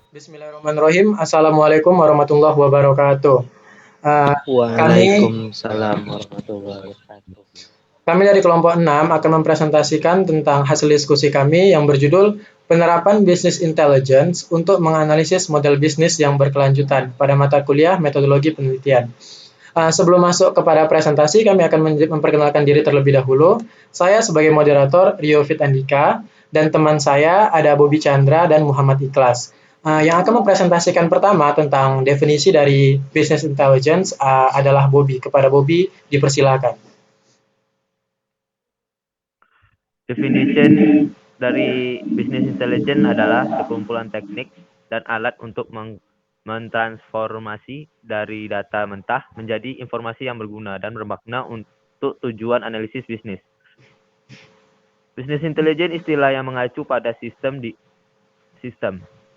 Bismillahirrahmanirrahim. Assalamualaikum warahmatullahi wabarakatuh. Eh, kami Waalaikumsalam warahmatullahi wabarakatuh. kami dari kelompok 6 akan mempresentasikan tentang hasil diskusi kami yang berjudul Penerapan Business Intelligence untuk menganalisis model bisnis yang berkelanjutan pada mata kuliah Metodologi Penelitian. Sebelum masuk kepada presentasi, kami akan memperkenalkan diri terlebih dahulu. Saya sebagai moderator Rio Fit Andika dan teman saya ada Bobi Chandra dan Muhammad Ikhlas. Yang akan mempresentasikan pertama tentang definisi dari business intelligence adalah Bobi. Kepada Bobi, dipersilakan. Definition dari business intelligence adalah sekumpulan teknik dan alat untuk mentransformasi dari data mentah menjadi informasi yang berguna dan bermakna untuk tujuan analisis bisnis. Business intelligence istilah yang mengacu pada sistem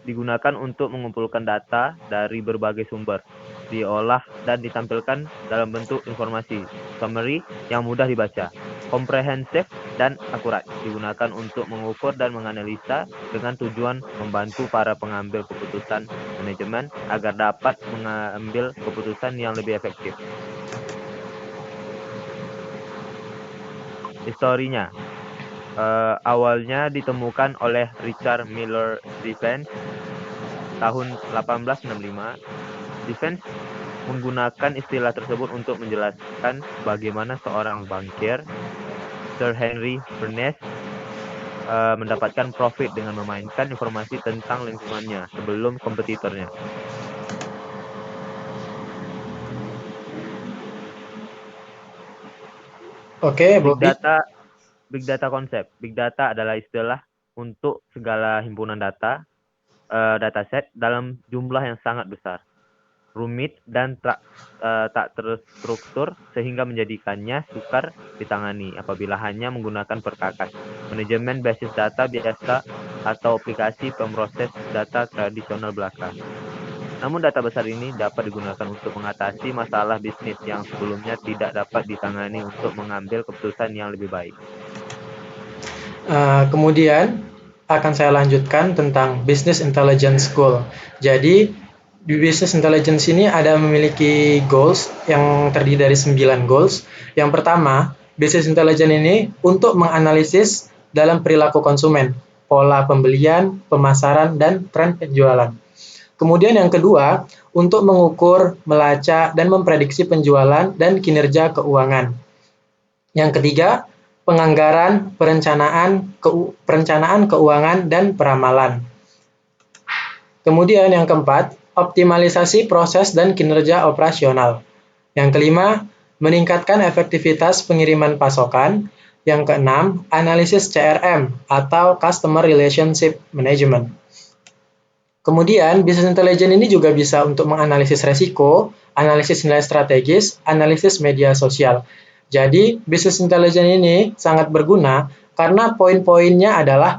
digunakan untuk mengumpulkan data dari berbagai sumber, diolah dan ditampilkan dalam bentuk informasi summary yang mudah dibaca, komprehensif dan akurat, digunakan untuk mengukur dan menganalisa dengan tujuan membantu para pengambil keputusan manajemen agar dapat mengambil keputusan yang lebih efektif. Historinya, awalnya ditemukan oleh Richard Miller Defense tahun 1865. Defense menggunakan istilah tersebut untuk menjelaskan bagaimana seorang bankir, Sir Henry Furness, mendapatkan profit dengan memainkan informasi tentang lingkungannya sebelum kompetitornya. Oke, Big Bobi. data konsep. Big data adalah istilah untuk segala himpunan data, dataset dalam jumlah yang sangat besar, rumit dan tak terstruktur sehingga menjadikannya sukar ditangani apabila hanya menggunakan perkakas. Manajemen basis data biasa atau aplikasi pemroses data tradisional belaka. Namun data besar ini dapat digunakan untuk mengatasi masalah bisnis yang sebelumnya tidak dapat ditangani untuk mengambil keputusan yang lebih baik. Kemudian akan saya lanjutkan tentang Business Intelligence Goal. Jadi, di Business Intelligence ini ada memiliki goals yang terdiri dari 9 goals. Yang pertama, Business Intelligence ini untuk menganalisis dalam perilaku konsumen, pola pembelian, pemasaran, dan tren penjualan. Kemudian yang kedua, untuk mengukur, melacak, dan memprediksi penjualan dan kinerja keuangan. Yang ketiga, penganggaran, perencanaan keuangan, dan peramalan. Kemudian yang keempat, optimalisasi proses dan kinerja operasional. Yang kelima, meningkatkan efektivitas pengiriman pasokan. Yang keenam, analisis CRM atau Customer Relationship Management. Kemudian, Business Intelligence ini juga bisa untuk menganalisis resiko, analisis nilai strategis, analisis media sosial. Jadi, Business Intelligence ini sangat berguna karena poin-poinnya adalah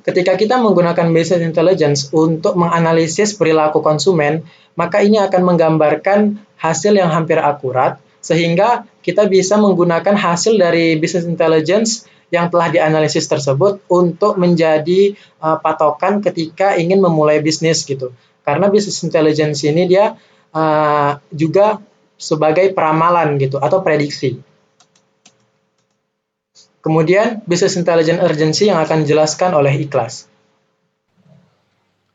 ketika kita menggunakan Business Intelligence untuk menganalisis perilaku konsumen, maka ini akan menggambarkan hasil yang hampir akurat, sehingga kita bisa menggunakan hasil dari Business Intelligence yang telah dianalisis tersebut untuk menjadi patokan ketika ingin memulai bisnis gitu. Karena business intelligence ini dia juga sebagai peramalan gitu atau prediksi. Kemudian business intelligence urgency yang akan dijelaskan oleh Ikhlas.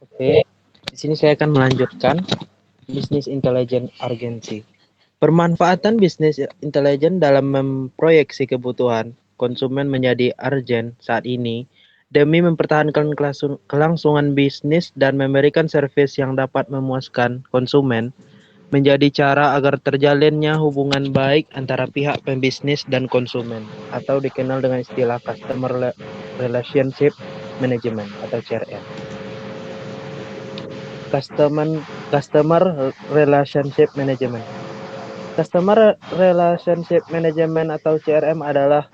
Oke, di sini saya akan melanjutkan business intelligence urgency. Permanfaatan bisnis intelijen dalam memproyeksi kebutuhan konsumen menjadi urgent saat ini demi mempertahankan kelangsungan bisnis dan memberikan servis yang dapat memuaskan konsumen menjadi cara agar terjalinnya hubungan baik antara pihak pembisnis dan konsumen atau dikenal dengan istilah Customer Relationship Management atau CRM. Customer Relationship Management. Customer Relationship Management atau CRM adalah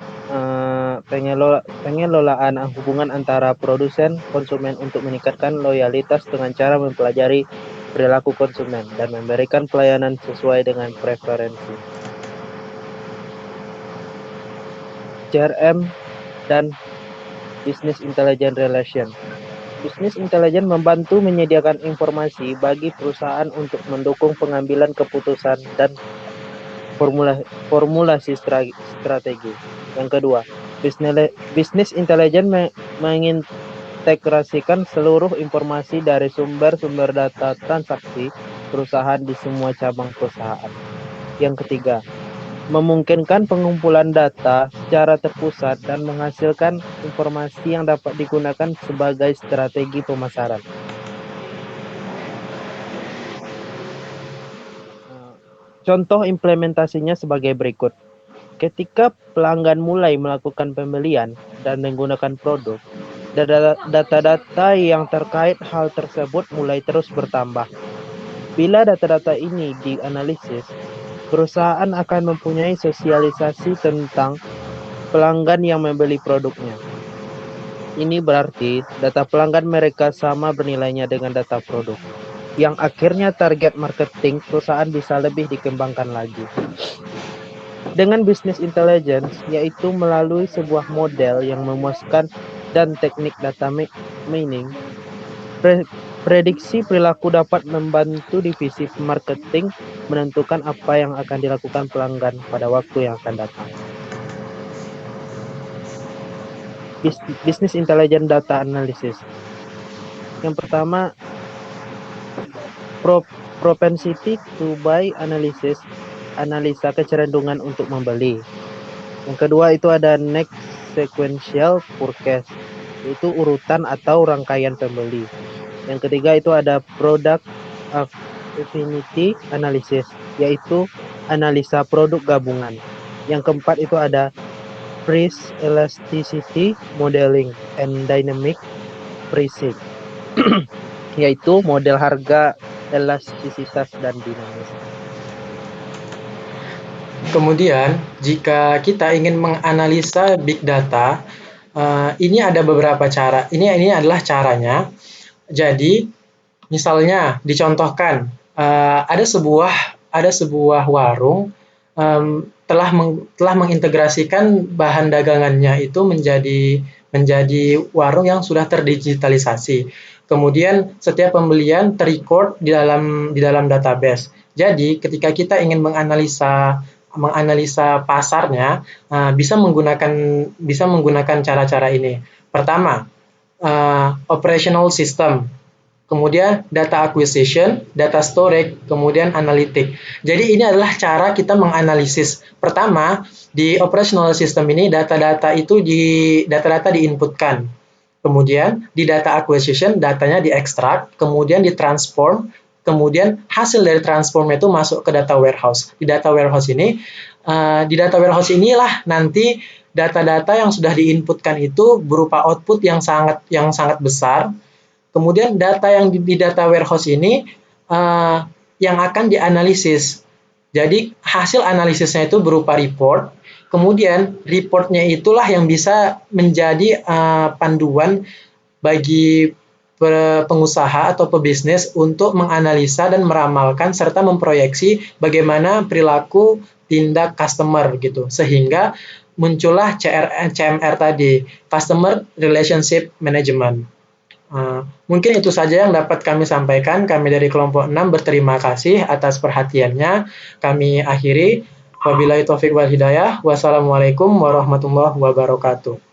pengelolaan hubungan antara produsen konsumen untuk meningkatkan loyalitas dengan cara mempelajari perilaku konsumen dan memberikan pelayanan sesuai dengan preferensi. CRM dan Business Intelligence Relation. Bisnis intelijen membantu menyediakan informasi bagi perusahaan untuk mendukung pengambilan keputusan dan formulasi strategi. Yang kedua, bisnis intelijen mengintegrasikan seluruh informasi dari sumber-sumber data transaksi perusahaan di semua cabang perusahaan. Yang ketiga, memungkinkan pengumpulan data secara terpusat dan menghasilkan informasi yang dapat digunakan sebagai strategi pemasaran. Contoh implementasinya sebagai berikut. Ketika pelanggan mulai melakukan pembelian dan menggunakan produk, data-data yang terkait hal tersebut mulai terus bertambah. Bila data-data ini dianalisis, perusahaan akan mempunyai sosialisasi tentang pelanggan yang membeli produknya. Ini berarti data pelanggan mereka sama bernilainya dengan data produk, yang akhirnya target marketing perusahaan bisa lebih dikembangkan lagi. Dengan business intelligence, yaitu melalui sebuah model yang memuaskan dan teknik data mining, prediksi perilaku dapat membantu divisi marketing menentukan apa yang akan dilakukan pelanggan pada waktu yang akan datang. Business Intelligence Data Analysis. Yang pertama, propensity to buy analysis, analisa kecenderungan untuk membeli. Yang kedua itu ada next sequential forecast, yaitu urutan atau rangkaian pembeli. Yang ketiga itu ada product affinity analysis, yaitu analisa produk gabungan. Yang keempat itu ada price elasticity modeling and dynamic pricing, yaitu model harga, elastisitas, dan dinamis. Kemudian, jika kita ingin menganalisa big data, ini ada beberapa cara. Ini adalah caranya. Jadi, misalnya dicontohkan ada sebuah warung telah mengintegrasikan bahan dagangannya itu menjadi warung yang sudah terdigitalisasi. Kemudian setiap pembelian terrecord di dalam database. Jadi ketika kita ingin menganalisa pasarnya, bisa menggunakan cara-cara ini. Pertama, operational system. Kemudian data acquisition, data storage, kemudian analytic. Jadi ini adalah cara kita menganalisis. Pertama, di operational system ini data-data diinputkan. Kemudian di data acquisition datanya diekstrak, kemudian ditransform, kemudian hasil dari transform itu masuk ke data warehouse. Di data warehouse inilah nanti data-data yang sudah diinputkan itu berupa output yang sangat besar. Kemudian data yang di data warehouse ini yang akan dianalisis. Jadi hasil analisisnya itu berupa report. Kemudian reportnya itulah yang bisa menjadi panduan bagi pengusaha atau pebisnis untuk menganalisa dan meramalkan serta memproyeksi bagaimana perilaku tindak customer gitu. Sehingga muncullah CMR tadi, Customer Relationship Management. Mungkin itu saja yang dapat kami sampaikan. Kami dari kelompok 6 berterima kasih atas perhatiannya. Kami akhiri. Wabillahi taufiq wal hidayah. Wassalamualaikum warahmatullahi wabarakatuh.